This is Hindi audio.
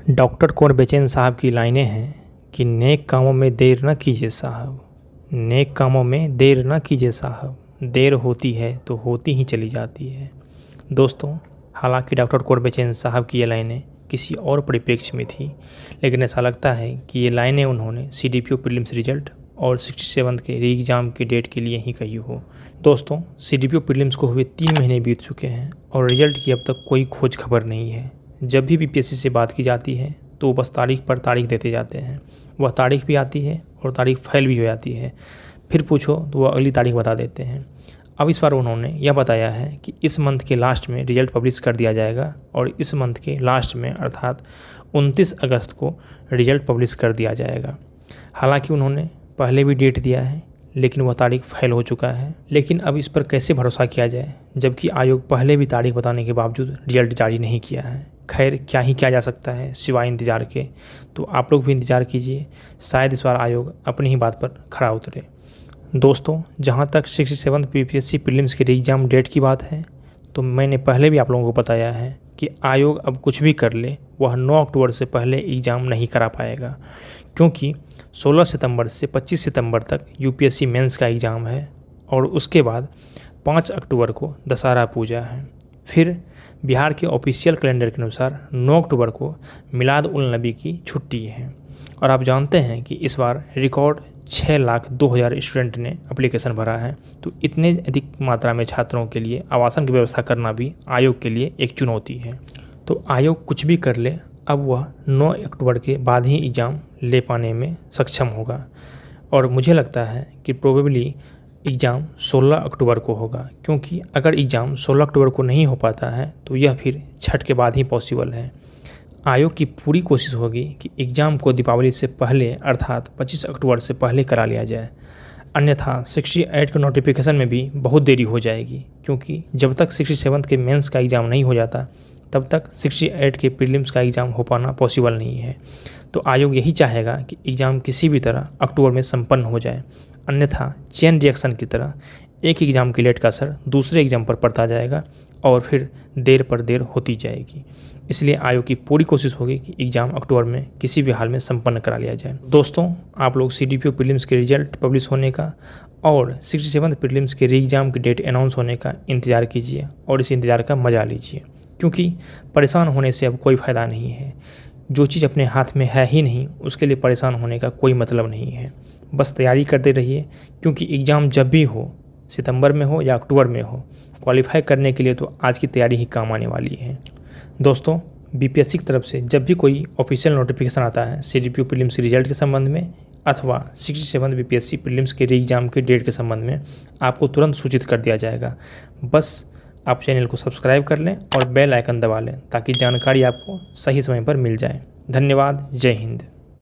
डॉक्टर कुंवर बेचैन साहब की लाइनें हैं कि नेक कामों में देर न कीजिए साहब, नेक कामों में देर न कीजिए साहब, देर होती है तो होती ही चली जाती है। दोस्तों, हालांकि डॉक्टर कुंवर बेचैन साहब की ये लाइनें किसी और परिप्रेक्ष्य में थी, लेकिन ऐसा लगता है कि ये लाइनें उन्होंने CDPO प्रीलिम्स रिजल्ट और 67th के री एग्ज़ाम के डेट के लिए ही कही हो। दोस्तों, CDPO प्रीलिम्स को हुए 3 महीने बीत चुके हैं और रिजल्ट की अब तक कोई खोज खबर नहीं है। जब भी BPSC से बात की जाती है तो वो बस तारीख पर तारीख देते जाते हैं। वह तारीख भी आती है और तारीख फेल भी हो जाती है, फिर पूछो तो वह अगली तारीख बता देते हैं। अब इस बार उन्होंने यह बताया है कि इस मंथ के लास्ट में रिजल्ट पब्लिश कर दिया जाएगा और इस मंथ के लास्ट में अर्थात 29 अगस्त को रिजल्ट पब्लिश कर दिया जाएगा। हालांकि उन्होंने पहले भी डेट दिया है, लेकिन वह तारीख फेल हो चुका है। लेकिन अब इस पर कैसे भरोसा किया जाए जबकि आयोग पहले भी तारीख बताने के बावजूद रिजल्ट जारी नहीं किया है। खैर, क्या ही किया जा सकता है सिवाय इंतज़ार के। तो आप लोग भी इंतज़ार कीजिए, शायद इस बार आयोग अपनी ही बात पर खरा उतरे। दोस्तों, जहां तक 67 BPSC प्रीलिम्स के एग्ज़ाम डेट की बात है, तो मैंने पहले भी आप लोगों को बताया है कि आयोग अब कुछ भी कर ले, वह 9 अक्टूबर से पहले एग्ज़ाम नहीं करा पाएगा, क्योंकि 16 सितंबर से 25 सितंबर तक UPSC मेंस का एग्ज़ाम है और उसके बाद 5 अक्टूबर को दशहरा पूजा है। फिर बिहार के ऑफिशियल कैलेंडर के अनुसार 9 अक्टूबर को मिलाद उल नबी की छुट्टी है और आप जानते हैं कि इस बार रिकॉर्ड 6,02,000 स्टूडेंट ने एप्लीकेशन भरा है। तो इतने अधिक मात्रा में छात्रों के लिए आवासन की व्यवस्था करना भी आयोग के लिए एक चुनौती है। तो आयोग कुछ भी कर ले, अब वह 9 अक्टूबर के बाद ही एग्ज़ाम ले पाने में सक्षम होगा और मुझे लगता है कि प्रोबेबली एग्ज़ाम 16 अक्टूबर को होगा, क्योंकि अगर एग्ज़ाम 16 अक्टूबर को नहीं हो पाता है तो यह फिर छठ के बाद ही पॉसिबल है। आयोग की पूरी कोशिश होगी कि एग्ज़ाम को दीपावली से पहले अर्थात 25 अक्टूबर से पहले करा लिया जाए, अन्यथा 68 के नोटिफिकेशन में भी बहुत देरी हो जाएगी, क्योंकि जब तक 67 के मेंस का एग्ज़ाम नहीं हो जाता तब तक 68 के प्रीलिम्स का एग्ज़ाम हो पाना पॉसिबल नहीं है। तो आयोग यही चाहेगा कि एग्ज़ाम किसी भी तरह अक्टूबर में संपन्न हो जाए, अन्यथा चेन रिएक्शन की तरह एक एग्ज़ाम की लेट का असर दूसरे एग्ज़ाम पर पड़ता जाएगा और फिर देर पर देर होती जाएगी। इसलिए आयोग की पूरी कोशिश होगी कि एग्ज़ाम अक्टूबर में किसी भी हाल में संपन्न करा लिया जाए। दोस्तों, आप लोग CDPO प्रीलिम्स के रिजल्ट पब्लिश होने का और 67 प्रीलिम्स के री एग्ज़ाम की डेट अनाउंस होने का इंतज़ार कीजिए और इस इंतज़ार का मज़ा लीजिए, क्योंकि परेशान होने से अब कोई फ़ायदा नहीं है। जो चीज़ अपने हाथ में है ही नहीं, उसके लिए परेशान होने का कोई मतलब नहीं है। बस तैयारी करते रहिए, क्योंकि एग्ज़ाम जब भी हो, सितंबर में हो या अक्टूबर में हो, क्वालिफाई करने के लिए तो आज की तैयारी ही काम आने वाली है। दोस्तों, BPSC की तरफ से जब भी कोई ऑफिशियल नोटिफिकेशन आता है CDPO प्रीलिम्स के रिजल्ट के संबंध में अथवा 67 BPSC प्रीलिम्स के री एग्ज़ाम के डेट के संबंध में, आपको तुरंत सूचित कर दिया जाएगा। बस आप चैनल को सब्सक्राइब कर लें और बेल आइकन दबा लें ताकि जानकारी आपको सही समय पर मिल जाए। धन्यवाद। जय हिंद।